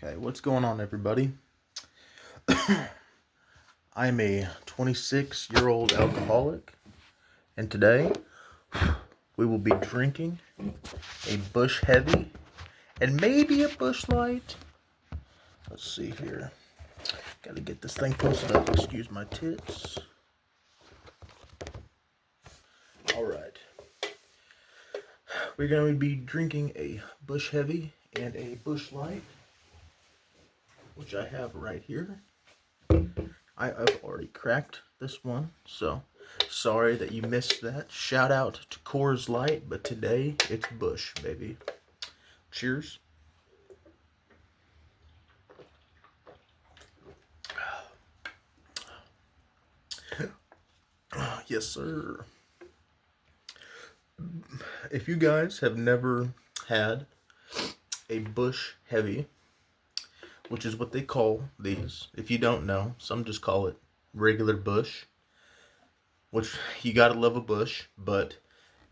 Okay, what's going on, everybody? I'm a 26-year-old alcoholic, and today we will be drinking a Busch Heavy and maybe a Busch Light. Let's see here. Gotta get this thing posted up. Excuse my tits. Alright. We're going to be drinking a Busch Heavy and a Busch Light, which I have right here. I've already cracked this one, so sorry that you missed that. Shout out to Coors Light, but today it's Busch, baby. Cheers. Yes, sir. If you guys have never had a Busch Heavy, which is what they call these, if you don't know, some just call it regular Busch, which you gotta love a Busch, but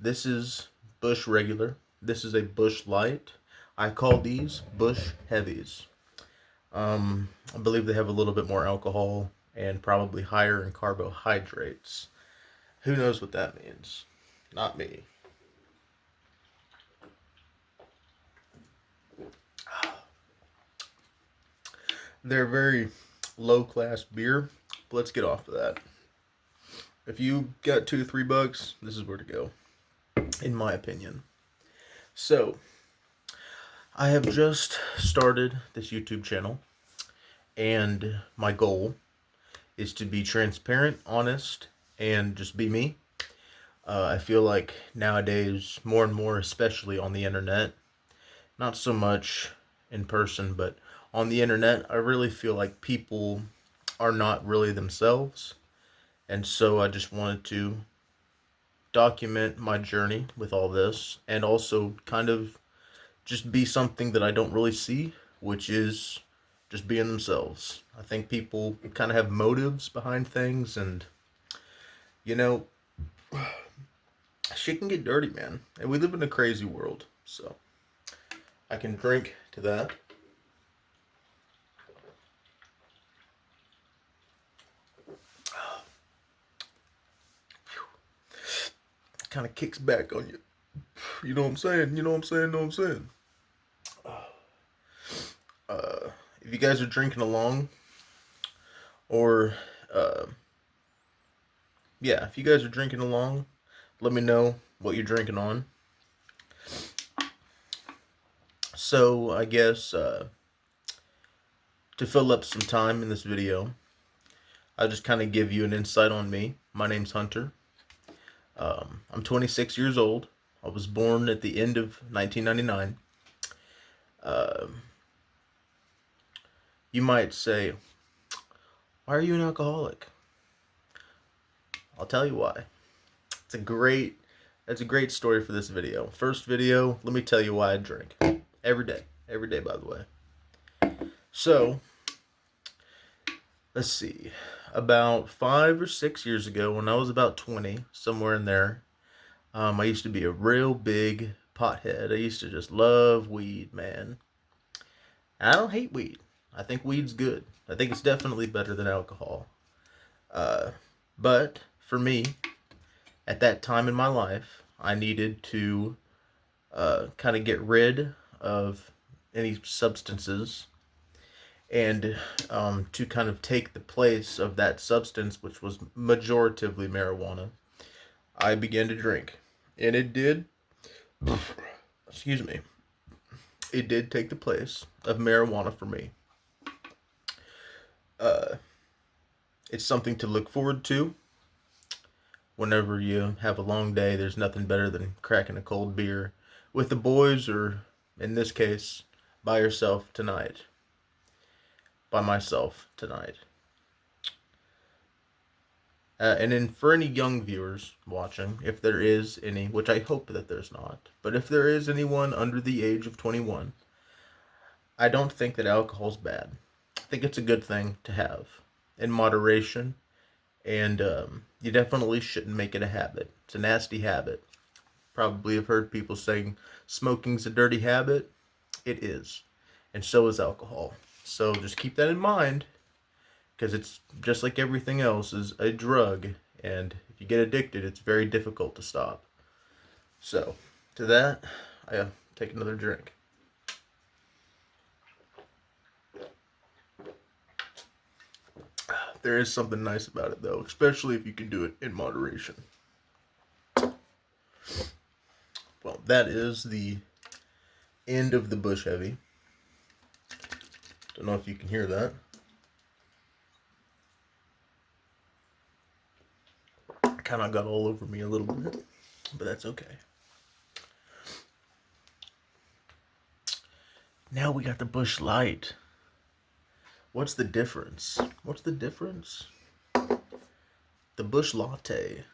this is Busch regular. This is a Busch Light. I call these Busch Heavies. I believe they have a little bit more alcohol and probably higher in carbohydrates. Who knows what that means? Not me. They're very low class beer. But let's get off of that. If you got $2-3, this is where to go, in my opinion. So, I have just started this YouTube channel, and my goal is to be transparent, honest, and just be me. I feel like nowadays, more and more, especially on the internet, not so much in person, but on the internet, I really feel like people are not really themselves. And so I just wanted to document my journey with all this and also kind of just be something that I don't really see, which is just being themselves. I think people kind of have motives behind things, and you know, shit can get dirty, man. And we live in a crazy world, so I can drink to that. Kind of kicks back on you. You know what I'm saying? You know what I'm saying? Know what I'm saying? If you guys are drinking along, or yeah, if you guys are drinking along, let me know what you're drinking on. So I guess to fill up some time in this video, I'll just kind of give you an insight on me. My name's Hunter. I'm 26 years old. I was born at the end of 1999. You might say, why are you an alcoholic? I'll tell you why. It's a great story for this video. First video, let me tell you why I drink. Every day, by the way. So, let's see. About 5 or 6 years ago, when I was about 20, somewhere in there, I used to be a real big pothead. I used to just love weed, man. And I don't hate weed. I think weed's good. I think it's definitely better than alcohol. But for me, at that time in my life, I needed to kind of get rid of any substances, and to kind of take the place of that substance, which was majoritively marijuana, I began to drink. And it did, excuse me, it did take the place of marijuana for me. It's something to look forward to. Whenever you have a long day, there's nothing better than cracking a cold beer with the boys, or in this case, by yourself tonight. By myself tonight. And then for any young viewers watching, if there is any, which I hope that there's not, but if there is anyone under the age of 21, I don't think that alcohol's bad. I think it's a good thing to have in moderation, and you definitely shouldn't make it a habit. It's a nasty habit. Probably have heard people saying smoking's a dirty habit. It is. and so is alcohol. So just keep that in mind, because it's just like everything else is a drug, and if you get addicted, it's very difficult to stop. So, to that, I take another drink. There is something nice about it, though, especially if you can do it in moderation. Well, that is the end of the Busch Heavy. Don't know if you can hear that. Kind of got all over me a little bit, but that's okay. Now we got the Busch Light. What's the difference? What's the difference? The Busch Latte.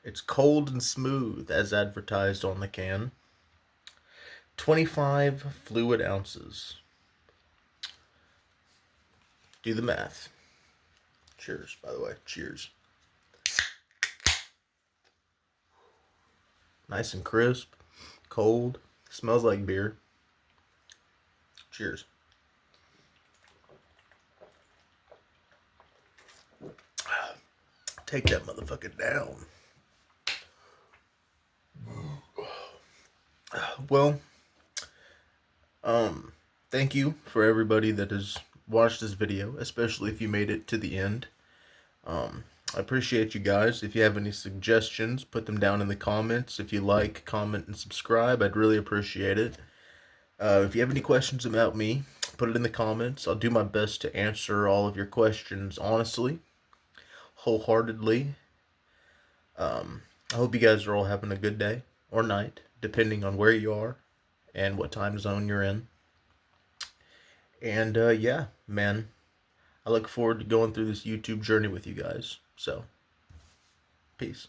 It's cold and smooth as advertised on the can. 25 fluid ounces. Do the math. Cheers, by the way. Cheers. Nice and crisp. Cold. Smells like beer. Cheers. Take that motherfucker down. Well, thank you for everybody that has watched this video, especially if you made it to the end. I appreciate you guys. If you have any suggestions, put them down in the comments. If you like, comment, and subscribe, I'd really appreciate it. If you have any questions about me, put it in the comments. I'll do my best to answer all of your questions honestly, wholeheartedly. I hope you guys are all having a good day or night, depending on where you are and what time zone you're in. And yeah, man, I look forward to going through this YouTube journey with you guys. So, peace.